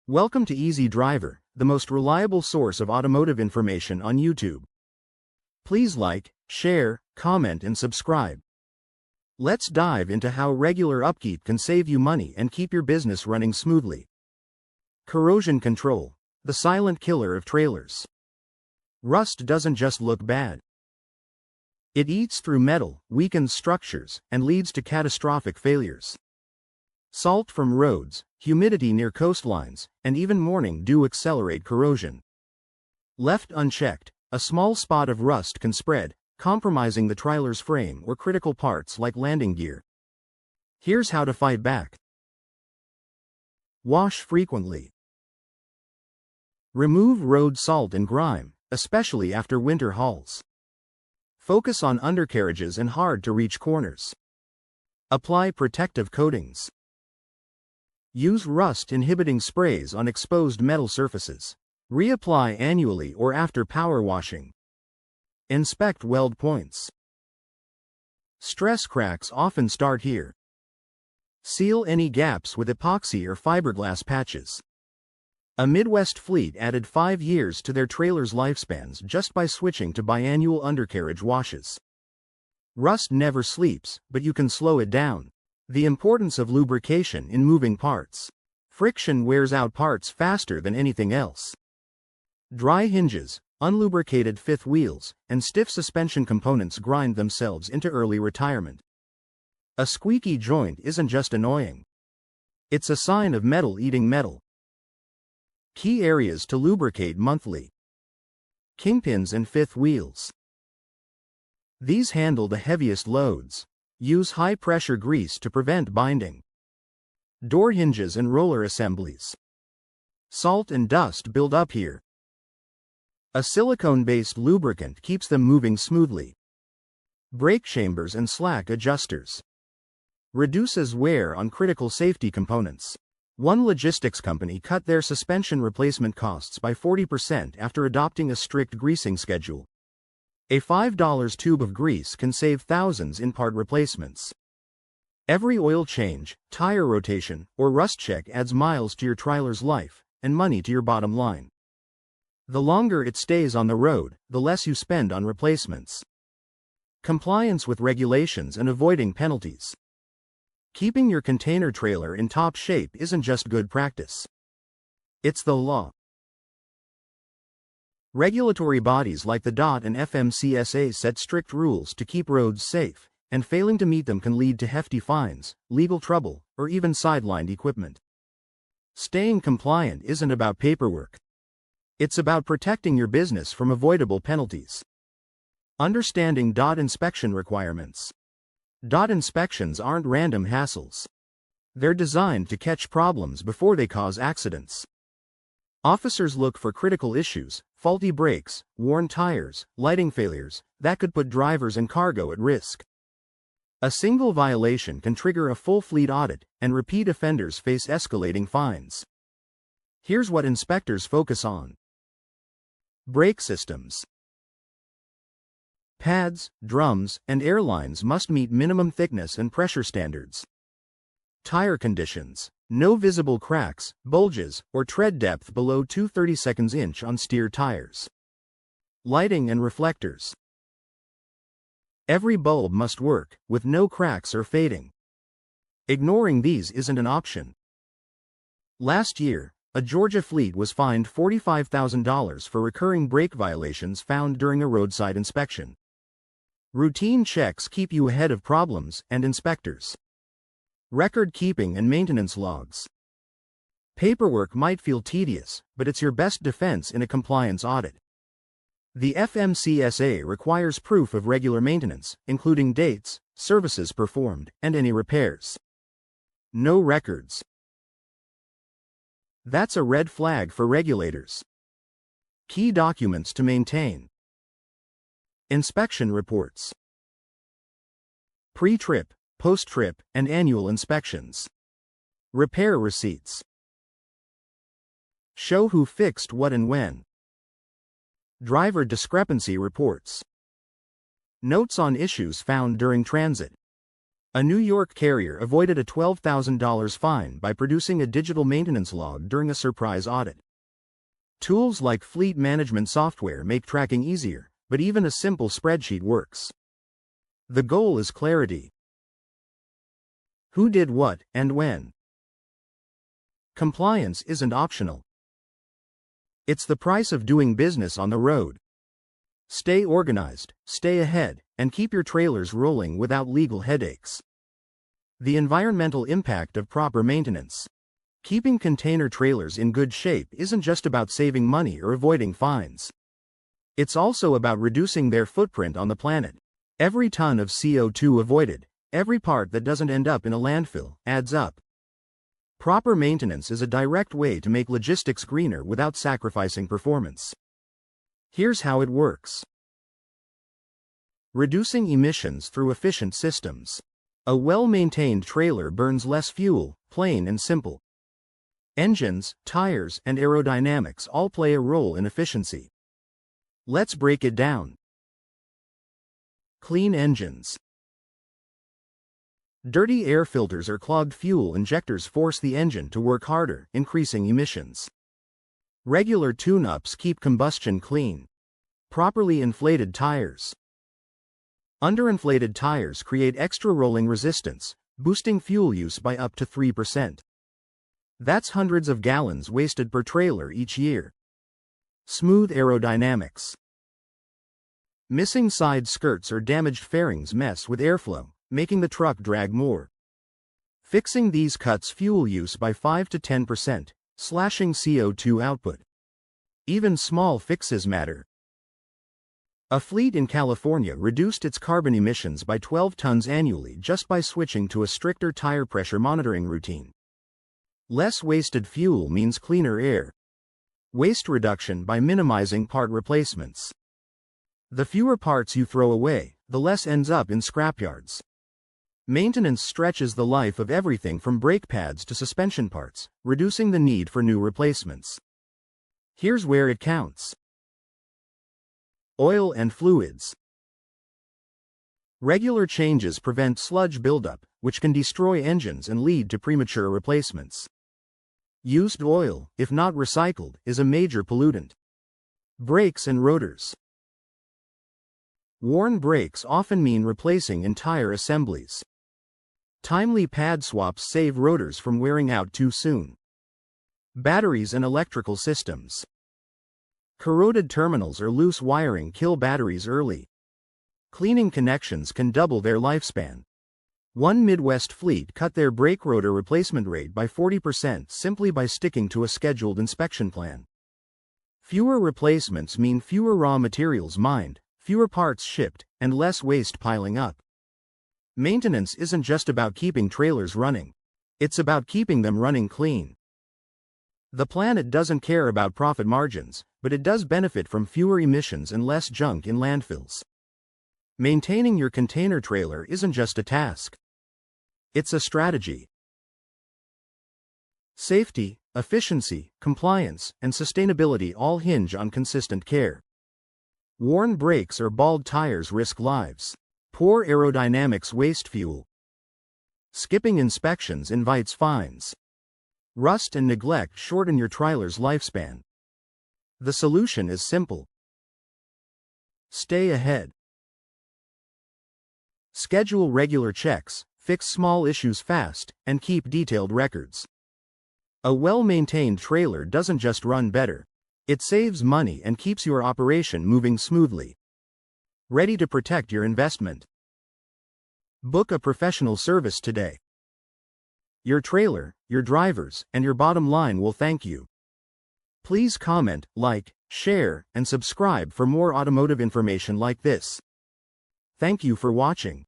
Welcome to Easy Driver, the most reliable source of automotive information on YouTube. Please like, share, comment and subscribe. Let's dive into how regular upkeep can save you money and keep your business running smoothly. Corrosion control, the silent killer of trailers. Rust doesn't just look bad. It eats through metal, weakens structures, and leads to catastrophic failures. Salt from roads, humidity near coastlines, and even morning dew accelerate corrosion. Left unchecked, a small spot of rust can spread, compromising the trailer's frame or critical parts like landing gear. Here's how to fight back. Wash frequently. Remove road salt and grime, especially after winter hauls. Focus on undercarriages and hard-to-reach corners. Apply protective coatings. Use rust-inhibiting sprays on exposed metal surfaces. Reapply annually or after power washing. Inspect weld points. Stress cracks often start here. Seal any gaps with epoxy or fiberglass patches. A Midwest fleet added 5 years to their trailers' lifespans just by switching to biannual undercarriage washes. Rust never sleeps, but you can slow it down. The importance of lubrication in moving parts. Friction wears out parts faster than anything else. Dry hinges, unlubricated fifth wheels, and stiff suspension components grind themselves into early retirement. A squeaky joint isn't just annoying. It's a sign of metal eating metal. Key areas to lubricate monthly. Kingpins and fifth wheels. These handle the heaviest loads. Use high-pressure grease to prevent binding. Door hinges and roller assemblies. Salt and dust build up here. A silicone-based lubricant keeps them moving smoothly. Brake chambers and slack adjusters. Reduces wear on critical safety components. One logistics company cut their suspension replacement costs by 40% after adopting a strict greasing schedule. A $5 tube of grease can save thousands in part replacements. Every oil change, tire rotation, or rust check adds miles to your trailer's life, and money to your bottom line. The longer it stays on the road, the less you spend on replacements. Compliance with regulations and avoiding penalties. Keeping your container trailer in top shape isn't just good practice. It's the law. Regulatory bodies like the DOT and FMCSA set strict rules to keep roads safe, and failing to meet them can lead to hefty fines, legal trouble, or even sidelined equipment. Staying compliant isn't about paperwork. It's about protecting your business from avoidable penalties. Understanding DOT inspection requirements. DOT inspections aren't random hassles. They're designed to catch problems before they cause accidents. Officers look for critical issues, faulty brakes, worn tires, lighting failures, that could put drivers and cargo at risk. A single violation can trigger a full fleet audit, and repeat offenders face escalating fines. Here's what inspectors focus on. Brake systems. Pads, drums, and airlines must meet minimum thickness and pressure standards. Tire conditions. No visible cracks, bulges, or tread depth below 2/32 inch on steer tires. Lighting and reflectors. Every bulb must work, with no cracks or fading. Ignoring these isn't an option. Last year, a Georgia fleet was fined $45,000 for recurring brake violations found during a roadside inspection. Routine checks keep you ahead of problems and inspectors. Record keeping and maintenance logs. Paperwork might feel tedious, but it's your best defense in a compliance audit. The FMCSA requires proof of regular maintenance, including dates, services performed, and any repairs. No records. That's a red flag for regulators. Key documents to maintain. Inspection reports. Pre-trip, post-trip, and annual inspections. Repair receipts. Show who fixed what and when. Driver discrepancy reports. Notes on issues found during transit. A New York carrier avoided a $12,000 fine by producing a digital maintenance log during a surprise audit. Tools like fleet management software make tracking easier, but even a simple spreadsheet works. The goal is clarity. Who did what, and when? Compliance isn't optional. It's the price of doing business on the road. Stay organized, stay ahead, and keep your trailers rolling without legal headaches. The environmental impact of proper maintenance. Keeping container trailers in good shape isn't just about saving money or avoiding fines. It's also about reducing their footprint on the planet. Every ton of CO2 avoided, every part that doesn't end up in a landfill, adds up. Proper maintenance is a direct way to make logistics greener without sacrificing performance. Here's how it works. Reducing emissions through efficient systems. A well-maintained trailer burns less fuel, plain and simple. Engines, tires, and aerodynamics all play a role in efficiency. Let's break it down. Clean engines. Dirty air filters or clogged fuel injectors force the engine to work harder, increasing emissions. Regular tune-ups keep combustion clean. Properly inflated tires. Underinflated tires create extra rolling resistance, boosting fuel use by up to 3%. That's hundreds of gallons wasted per trailer each year. Smooth aerodynamics. Missing side skirts or damaged fairings mess with airflow, making the truck drag more. Fixing these cuts fuel use by 5 to 10%, slashing CO2 output. Even small fixes matter. A fleet in California reduced its carbon emissions by 12 tons annually just by switching to a stricter tire pressure monitoring routine. Less wasted fuel means cleaner air. Waste reduction by minimizing part replacements. The fewer parts you throw away, the less ends up in scrapyards. Maintenance stretches the life of everything from brake pads to suspension parts, reducing the need for new replacements. Here's where it counts. Oil and fluids. Regular changes prevent sludge buildup, which can destroy engines and lead to premature replacements. Used oil, if not recycled, is a major pollutant. Brakes and rotors. Worn brakes often mean replacing entire assemblies. Timely pad swaps save rotors from wearing out too soon. Batteries and electrical systems. Corroded terminals or loose wiring kill batteries early. Cleaning connections can double their lifespan. One Midwest fleet cut their brake rotor replacement rate by 40% simply by sticking to a scheduled inspection plan. Fewer replacements mean fewer raw materials mined, fewer parts shipped, and less waste piling up. Maintenance isn't just about keeping trailers running. It's about keeping them running clean. The planet doesn't care about profit margins, but it does benefit from fewer emissions and less junk in landfills. Maintaining your container trailer isn't just a task. It's a strategy. Safety, efficiency, compliance, and sustainability all hinge on consistent care. Worn brakes or bald tires risk lives. Poor aerodynamics waste fuel. Skipping inspections invites fines. Rust and neglect shorten your trailer's lifespan. The solution is simple. Stay ahead. Schedule regular checks, fix small issues fast, and keep detailed records. A well-maintained trailer doesn't just run better. It saves money and keeps your operation moving smoothly. Ready to protect your investment? Book a professional service today. Your trailer, your drivers, and your bottom line will thank you. Please comment, like, share, and subscribe for more automotive information like this. Thank you for watching.